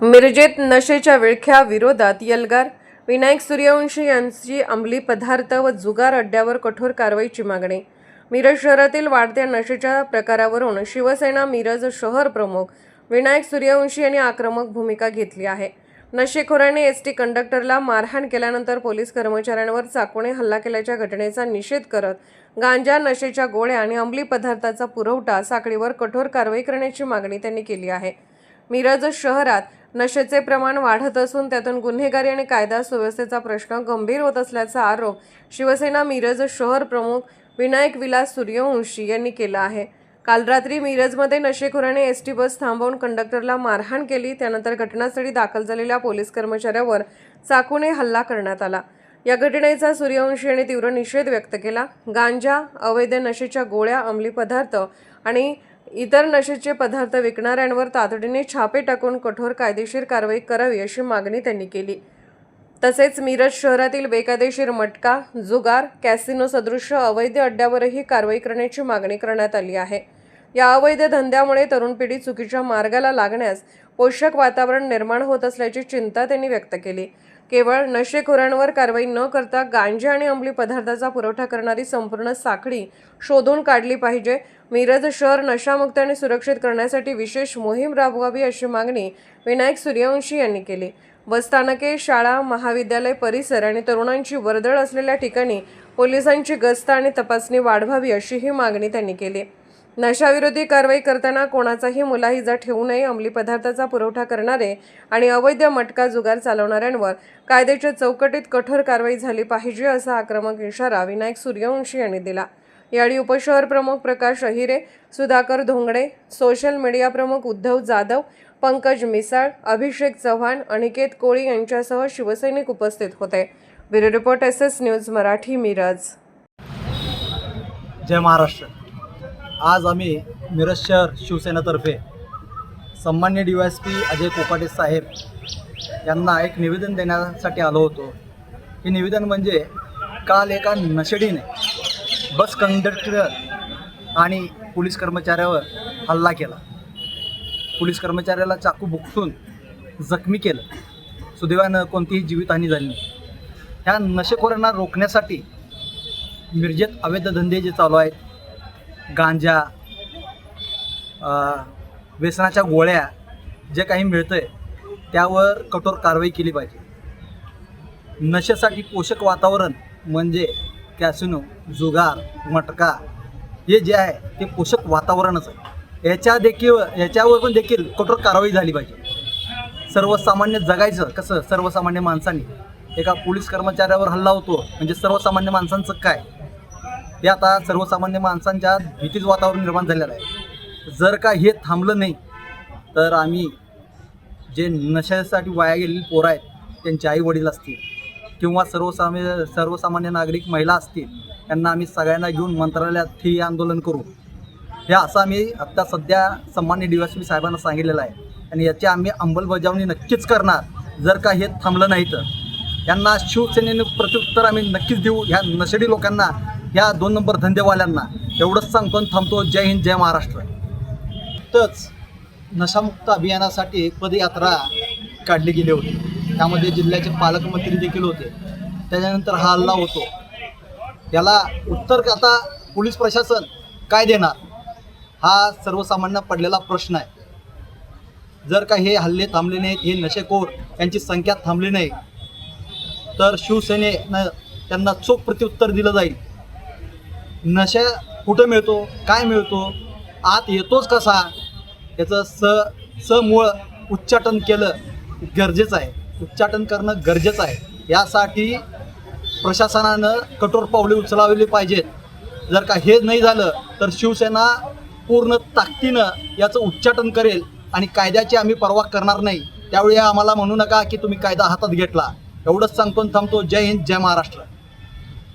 मिरजेत नशेच्या विळख्या विरोधात यल्गार. विनायक सूर्यवंशी यांची अंमली पदार्थ व जुगार अड्ड्यावर कठोर कारवाईची मागणी. मिरज शहरातील वाढत्या नशेच्या प्रकारावरून शिवसेना मिरज शहर प्रमुख विनायक सूर्यवंशी यांनी आक्रमक भूमिका घेतली आहे. नशेखोरांनी एसटी कंडक्टरला मारहाण केल्यानंतर पोलीस कर्मचाऱ्यांवर चाकूने हल्ला केल्याच्या घटनेचा निषेध करत गांजा, नशेच्या गोळ्या आणि अंमली पदार्थाचा पुरवठा साखळीवर कठोर कारवाई करण्याची मागणी त्यांनी केली आहे. मिरज शहरात नशेचे प्रमाण वाढत असून त्यातून गुन्हेगारी आणि कायदा सुव्यवस्थेचा प्रश्न गंभीर होत असल्याचा आरोप शिवसेना मिरज शहर प्रमुख विनायक विलास सूर्यवंशी यांनी केला आहे. काल रात्री मिरजमध्ये नशेखोराने एसटी बस थांबवून कंडक्टरला मारहाण केली. त्यानंतर घटनास्थळी दाखल झालेल्या पोलीस कर्मचाऱ्यावर चाकूने हल्ला करण्यात आला. या घटनेचा सूर्यवंशी यांनी तीव्र निषेध व्यक्त केला. गांजा, अवैध नशेच्या गोळ्या, अंमली पदार्थ आणि इतर नशेचे पदार्थ विकणाऱ्यांवर तातडीने छापे टाकून कठोर कायदेशीर कारवाई करावी अशी मागणी त्यांनी केली. तसेच मिरज शहरातील बेकायदेशीर मटका, जुगार, कॅसिनो सदृश्य अवैध अड्ड्यावरही कारवाई करण्याची मागणी करण्यात आली आहे. या अवैध धंद्यामुळे तरुण पिढी चुकीच्या मार्गाला लागण्यास पोषक वातावरण निर्माण होत असल्याची चिंता त्यांनी व्यक्त केली. केवळ नशेखोरांवर कारवाई न करता गांजा आणि अंमली पदार्थाचा पुरवठा करणारी संपूर्ण साखळी शोधून काढली पाहिजे. मिरज शहर नशामुक्त आणि सुरक्षित करण्यासाठी विशेष मोहीम राबवावी अशी मागणी विनायक सूर्यवंशी यांनी केली. बसस्थानके, शाळा, महाविद्यालय परिसर आणि तरुणांची वर्दळ असलेल्या ठिकाणी पोलिसांची गस्त आणि तपासणी वाढवावी अशीही मागणी त्यांनी केली. नशाविरोधी कारवाई करताना कोणाचाही मुलाहिजा ठेवू नये. अंमली पदार्थाचा पुरवठा करणारे आणि अवैध मटका, जुगार चालवणाऱ्यांवर कायद्याच्या चौकटीत कठोर कारवाई झाली पाहिजे असा आक्रमक इशारा विनायक सूर्यवंशी यांनी दिला. यावेळी उपशहर प्रमुख प्रकाश अहिरे, सुधाकर धोंगडे, सोशल मीडिया प्रमुख उद्धव जाधव, पंकज मिसाळ, अभिषेक चव्हाण, अनिकेत कोळी यांच्यासह शिवसैनिक उपस्थित होते. Bureau report SS news Marathi, Miraj. जय महाराष्ट्र. आज आम्ही मिरज शहर शिवसेनेतर्फे सन्माननीय DYSP अजय कोकाटे साहेब यांना एक निवेदन देण्यासाठी आलो होतो. हे निवेदन म्हणजे काल एका नशेडीने बस कंडक्टर आणि पोलीस कर्मचाऱ्यावर हल्ला केला. पोलीस कर्मचाऱ्याला चाकू भुकसून जखमी केलं. सुदैवानं कोणतीही जीवितहानी झाली नाही. ह्या नशेखोरांना रोखण्यासाठी मिरजेत अवैध धंदे जे चालू आहेत, गांजा, व्यसनाच्या गोळ्या, जे काही मिळतं आहे त्यावर कठोर कारवाई केली पाहिजे. नशेसाठी पोषक वातावरण म्हणजे कॅसिनो, जुगार, मटका हे जे आहे ते पोषक वातावरणच आहे. याच्यावर पण देखील कठोर कारवाई झाली पाहिजे. सर्वसामान्य जगायचं कसं? सर्वसामान्य माणसांनी एका पोलीस कर्मचाऱ्यावर हल्ला होतो म्हणजे सर्वसामान्य माणसांचं काय? हे आता सर्वसामान्य माणसांच्या भीतीचं वातावरण निर्माण झालेलं आहे. जर का हे थांबलं नाही तर आम्ही जे नशेसाठी वाया गेलेली पोरं आहेत, त्यांचे आई वडील असतील किंवा सर्वसामान्य नागरिक महिला असतील, यांना आम्ही सगळ्यांना घेऊन मंत्रालयात ठिय्या आंदोलन करू. हे असं आम्ही आत्ता सध्या सन्माननीय DYSP साहेबांना सांगितलेलं आहे आणि याची आम्ही अंमलबजावणी नक्कीच करणार. जर का हे थांबलं नाही तर यांना शिवसेनेने प्रत्युत्तर आम्ही नक्कीच देऊ. ह्या नशेडी लोकांना, ह्या 2 नंबर धंदेवाल्यांना एवढंच सांगतो आणि थांबतो. जय हिंद, जय महाराष्ट्र. तच नशामुक्त अभियानासाठी पदयात्रा काढली गेली होती. त्यामध्ये जिल्ह्याचे पालकमंत्री देखील होते. त्याच्यानंतर हा हल्ला होतो. याला उत्तर आता पोलीस प्रशासन काय देणार हा सर्वसामान्य पडलेला प्रश्न आहे. जर का हे हल्ले थांबले नाहीत, हे नशेखोर यांची संख्या थांबली नाही तर शिवसेनेनं त्यांना चोख प्रत्युत्तर दिलं जाईल. नशा कुठं मिळतो, काय मिळतो, आत येतोच कसा, याचं समूळ उच्चाटन केलं गरजेचं आहे. उच्चाटन करणं गरजेचं आहे. यासाठी प्रशासनानं कठोर पावले उचलावली पाहिजेत. जर का हे नाही झालं तर शिवसेना पूर्ण ताकदीनं याचं उच्चाटन करेल आणि कायद्याची आम्ही पर्वा करणार नाही. त्यावेळी आम्हाला म्हणू नका की तुम्ही कायदा हातात घेतला. एवढंच सांगतो आणि थांबतो. जय हिंद, जय महाराष्ट्र.